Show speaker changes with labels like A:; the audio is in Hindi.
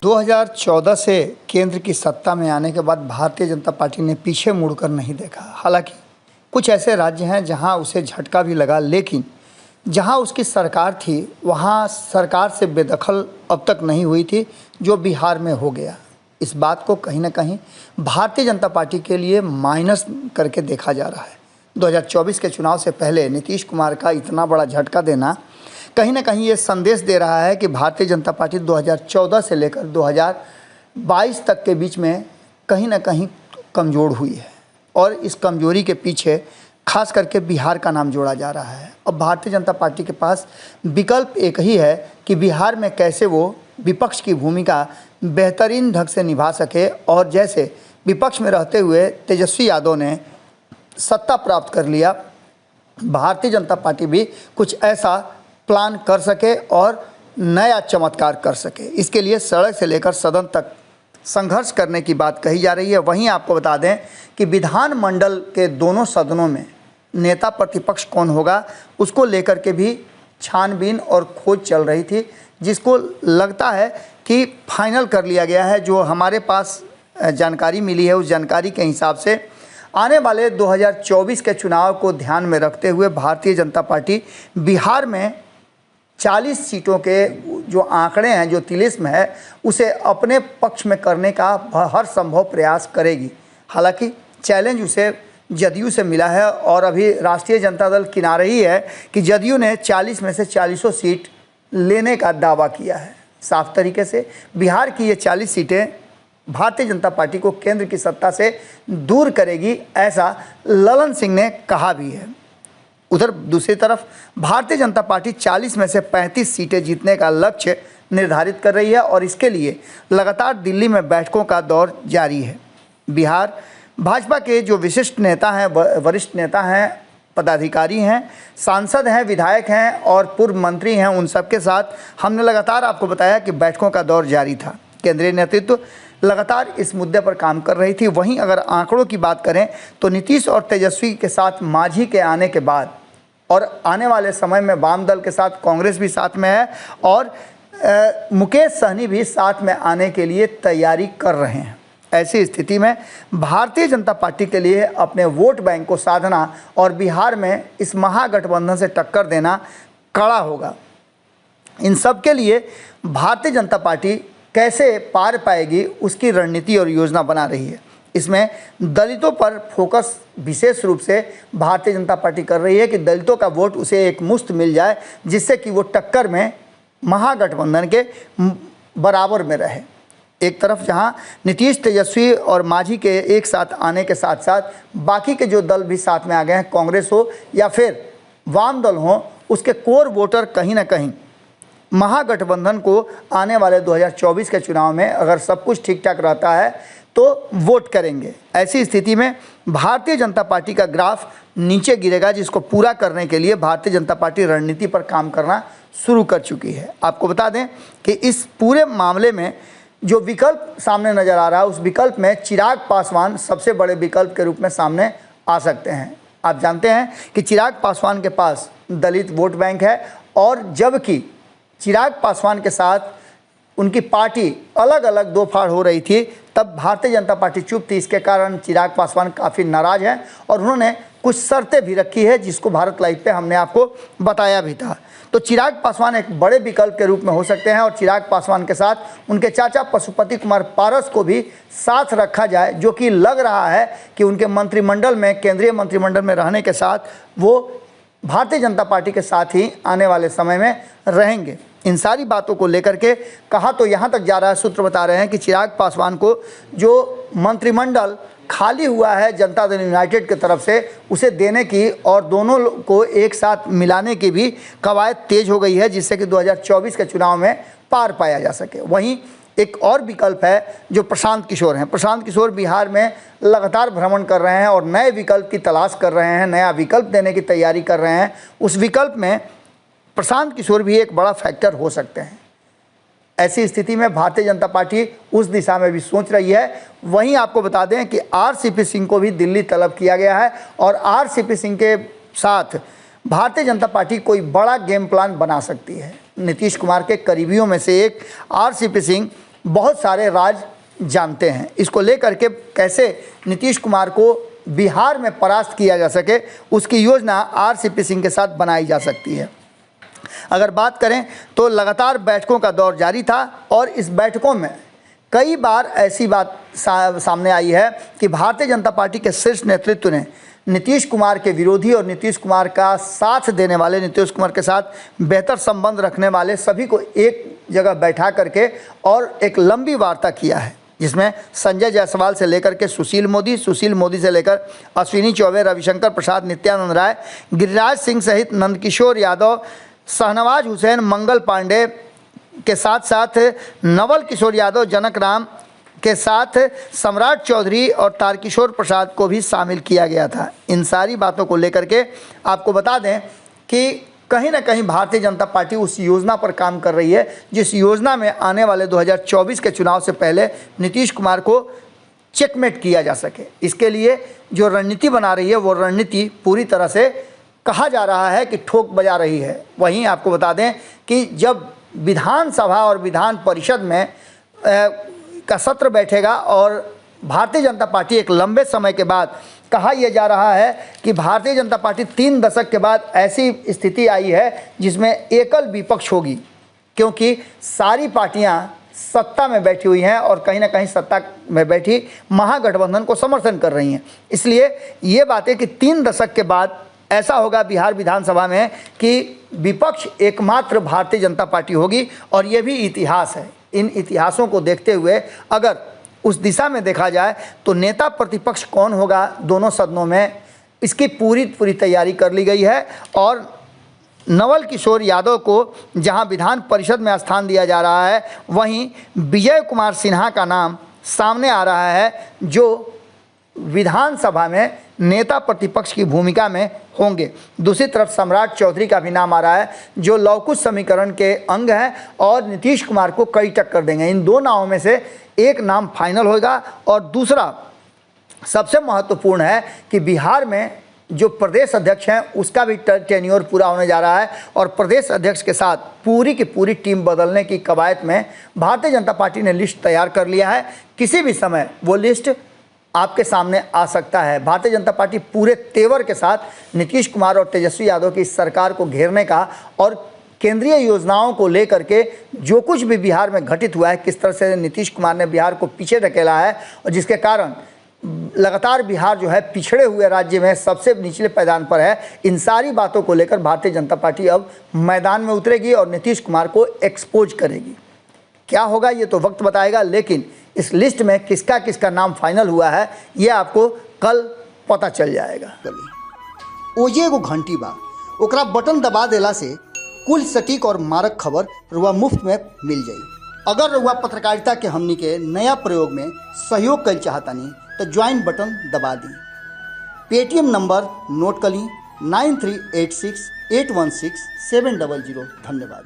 A: 2014 से केंद्र की सत्ता में आने के बाद भारतीय जनता पार्टी ने पीछे मुड़कर नहीं देखा। हालांकि कुछ ऐसे राज्य हैं जहां उसे झटका भी लगा, लेकिन जहां उसकी सरकार थी वहां सरकार से बेदखल अब तक नहीं हुई थी, जो बिहार में हो गया। इस बात को कहीं ना कहीं भारतीय जनता पार्टी के लिए माइनस करके देखा जा रहा है। 2024 के चुनाव से पहले नीतीश कुमार का इतना बड़ा झटका देना कहीं ना कहीं ये संदेश दे रहा है कि भारतीय जनता पार्टी 2014 से लेकर 2022 तक के बीच में कहीं ना कहीं कमज़ोर हुई है, और इस कमजोरी के पीछे खास करके बिहार का नाम जोड़ा जा रहा है। अब भारतीय जनता पार्टी के पास विकल्प एक ही है कि बिहार में कैसे वो विपक्ष की भूमिका बेहतरीन ढंग से निभा सके, और जैसे विपक्ष में रहते हुए तेजस्वी यादव ने सत्ता प्राप्त कर लिया, भारतीय जनता पार्टी भी कुछ ऐसा प्लान कर सके और नया चमत्कार कर सके। इसके लिए सड़क से लेकर सदन तक संघर्ष करने की बात कही जा रही है। वहीं आपको बता दें कि विधानमंडल के दोनों सदनों में नेता प्रतिपक्ष कौन होगा, उसको लेकर के भी छानबीन और खोज चल रही थी, जिसको लगता है कि फाइनल कर लिया गया है। जो हमारे पास जानकारी मिली है, उस जानकारी के हिसाब से आने वाले 2024 के चुनाव को ध्यान में रखते हुए भारतीय जनता पार्टी बिहार में 40 सीटों के जो आंकड़े हैं, जो तिलिस्म है, उसे अपने पक्ष में करने का हर संभव प्रयास करेगी। हालांकि चैलेंज उसे जदयू से मिला है, और अभी राष्ट्रीय जनता दल किनारे ही है कि जदयू ने 40 में से 40 सीट लेने का दावा किया है। साफ तरीके से बिहार की ये 40 सीटें भारतीय जनता पार्टी को केंद्र की सत्ता से दूर करेगी, ऐसा ललन सिंह ने कहा भी है। उधर दूसरी तरफ भारतीय जनता पार्टी 40 में से 35 सीटें जीतने का लक्ष्य निर्धारित कर रही है, और इसके लिए लगातार दिल्ली में बैठकों का दौर जारी है। बिहार भाजपा के जो विशिष्ट नेता हैं, वरिष्ठ नेता हैं, पदाधिकारी हैं, सांसद हैं, विधायक हैं और पूर्व मंत्री हैं, उन सबके साथ हमने लगातार आपको बताया कि बैठकों का दौर जारी था। केंद्रीय नेतृत्व लगातार इस मुद्दे पर काम कर रही थी। वहीं अगर आंकड़ों की बात करें तो नीतीश और तेजस्वी के साथ मांझी के आने के बाद और आने वाले समय में वाम दल के साथ कांग्रेस भी साथ में है, और मुकेश सहनी भी साथ में आने के लिए तैयारी कर रहे हैं। ऐसी स्थिति में भारतीय जनता पार्टी के लिए अपने वोट बैंक को साधना और बिहार में इस महागठबंधन से टक्कर देना कड़ा होगा। इन सब के लिए भारतीय जनता पार्टी कैसे पार पाएगी, उसकी रणनीति और योजना बना रही है। इसमें दलितों पर फोकस विशेष रूप से भारतीय जनता पार्टी कर रही है कि दलितों का वोट उसे एक मुश्त मिल जाए, जिससे कि वो टक्कर में महागठबंधन के बराबर में रहे। एक तरफ जहां नीतीश, तेजस्वी और मांझी के एक साथ आने के साथ साथ बाकी के जो दल भी साथ में आ गए हैं, कांग्रेस हो या फिर वाम दल हो, उसके कोर वोटर कहीं ना कहीं महागठबंधन को आने वाले 2024 के चुनाव में अगर सब कुछ ठीक ठाक रहता है तो वोट करेंगे। ऐसी स्थिति में भारतीय जनता पार्टी का ग्राफ नीचे गिरेगा, जिसको पूरा करने के लिए भारतीय जनता पार्टी रणनीति पर काम करना शुरू कर चुकी है। आपको बता दें कि इस पूरे मामले में जो विकल्प सामने नज़र आ रहा है, उस विकल्प में चिराग पासवान सबसे बड़े विकल्प के रूप में सामने आ सकते हैं। आप जानते हैं कि चिराग पासवान के पास दलित वोट बैंक है, और जबकि चिराग पासवान के साथ उनकी पार्टी अलग अलग दो फाड़ हो रही थी, तब भारतीय जनता पार्टी चुप थी। इसके कारण चिराग पासवान काफ़ी नाराज़ हैं, और उन्होंने कुछ शर्तें भी रखी है, जिसको भारत लाइव पे हमने आपको बताया भी था। तो चिराग पासवान एक बड़े विकल्प के रूप में हो सकते हैं, और चिराग पासवान के साथ उनके चाचा पशुपति कुमार पारस को भी साथ रखा जाए, जो कि लग रहा है कि उनके मंत्रिमंडल में, केंद्रीय मंत्रिमंडल में रहने के साथ वो भारतीय जनता पार्टी के साथ ही आने वाले समय में रहेंगे। इन सारी बातों को लेकर के कहा तो यहाँ तक जा रहा है, सूत्र बता रहे हैं कि चिराग पासवान को जो मंत्रिमंडल खाली हुआ है जनता दल यूनाइटेड की तरफ से, उसे देने की और दोनों को एक साथ मिलाने की भी कवायद तेज हो गई है, जिससे कि 2024 के चुनाव में पार पाया जा सके। वहीं एक और विकल्प है जो प्रशांत किशोर हैं। प्रशांत किशोर बिहार में लगातार भ्रमण कर रहे हैं और नए विकल्प की तलाश कर रहे हैं, नया विकल्प देने की तैयारी कर रहे हैं। उस विकल्प में प्रशांत किशोर भी एक बड़ा फैक्टर हो सकते हैं। ऐसी स्थिति में भारतीय जनता पार्टी उस दिशा में भी सोच रही है। वहीं आपको बता दें कि आरसीपी सिंह को भी दिल्ली तलब किया गया है, और आरसीपी सिंह के साथ भारतीय जनता पार्टी कोई बड़ा गेम प्लान बना सकती है। नीतीश कुमार के करीबियों में से एक आरसीपी सिंह बहुत सारे राज जानते हैं। इसको लेकर के कैसे नीतीश कुमार को बिहार में परास्त किया जा सके, उसकी योजना आरसीपी सिंह के साथ बनाई जा सकती है। अगर बात करें तो लगातार बैठकों का दौर जारी था और इस बैठकों में कई बार ऐसी बात सामने आई है कि भारतीय जनता पार्टी के शीर्ष नेतृत्व ने नीतीश कुमार के विरोधी और नीतीश कुमार का साथ देने वाले, नीतीश कुमार के साथ बेहतर संबंध रखने वाले सभी को एक जगह बैठा करके और एक लंबी वार्ता किया है, जिसमें संजय जायसवाल से लेकर के सुशील मोदी से लेकर अश्विनी चौबे, रविशंकर प्रसाद, नित्यानंद राय, गिरिराज सिंह सहित नंदकिशोर यादव, शाहनवाज हुसैन, मंगल पांडे के साथ साथ नवल किशोर यादव, जनक राम के साथ सम्राट चौधरी और तारकिशोर प्रसाद को भी शामिल किया गया था। इन सारी बातों को लेकर के आपको बता दें कि कहीं ना कहीं भारतीय जनता पार्टी उस योजना पर काम कर रही है जिस योजना में आने वाले 2024 के चुनाव से पहले नीतीश कुमार को चेकमेट किया जा सके। इसके लिए जो रणनीति बना रही है वो रणनीति पूरी तरह से कहा जा रहा है कि ठोक बजा रही है। वहीं आपको बता दें कि जब विधानसभा और विधान परिषद में का सत्र बैठेगा और भारतीय जनता पार्टी एक लंबे समय के बाद, कहा यह जा रहा है कि भारतीय जनता पार्टी 3 दशक के बाद ऐसी स्थिति आई है जिसमें एकल विपक्ष होगी, क्योंकि सारी पार्टियां सत्ता में बैठी हुई हैं और कहीं ना कहीं सत्ता में बैठी महागठबंधन को समर्थन कर रही हैं। इसलिए ये बात है कि 3 दशक के बाद ऐसा होगा बिहार विधानसभा में कि विपक्ष एकमात्र भारतीय जनता पार्टी होगी और ये भी इतिहास है। इन इतिहासों को देखते हुए अगर उस दिशा में देखा जाए तो नेता प्रतिपक्ष कौन होगा दोनों सदनों में, इसकी पूरी तैयारी कर ली गई है। और नवल किशोर यादव को जहां विधान परिषद में स्थान दिया जा रहा है, वहीं विजय कुमार सिन्हा का नाम सामने आ रहा है जो विधानसभा में नेता प्रतिपक्ष की भूमिका में होंगे। दूसरी तरफ सम्राट चौधरी का भी नाम आ रहा है जो लवकुश समीकरण के अंग हैं और नीतीश कुमार को कई टक्कर देंगे। इन दो नामों में से एक नाम फाइनल होगा। और दूसरा सबसे महत्वपूर्ण है कि बिहार में जो प्रदेश अध्यक्ष हैं उसका भी टेन्योर पूरा होने जा रहा है और प्रदेश अध्यक्ष के साथ पूरी की पूरी टीम बदलने की कवायद में भारतीय जनता पार्टी ने लिस्ट तैयार कर लिया है। किसी भी समय वो लिस्ट आपके सामने आ सकता है। भारतीय जनता पार्टी पूरे तेवर के साथ नीतीश कुमार और तेजस्वी यादव की सरकार को घेरने का और केंद्रीय योजनाओं को लेकर के जो कुछ भी बिहार में घटित हुआ है, किस तरह से नीतीश कुमार ने बिहार को पीछे धकेला है और जिसके कारण लगातार बिहार जो है पिछड़े हुए राज्य में सबसे निचले पैदान पर है, इन सारी बातों को लेकर भारतीय जनता पार्टी अब मैदान में उतरेगी और नीतीश कुमार को एक्सपोज करेगी। क्या होगा ये तो वक्त बताएगा, लेकिन इस लिस्ट में किसका किसका नाम फाइनल हुआ है ये आपको कल पता चल जाएगा। ओजे एगो घंटी बा, ओकरा बटन दबा देला से कुल सटीक और मारक खबर रुआ मुफ्त में मिल जाई। अगर रुआ पत्रकारिता के हमनी के नया प्रयोग में सहयोग कर चाहतानी तो ज्वाइन बटन दबा दी। पेटीएम नंबर नोट कर ली 9386816700। धन्यवाद।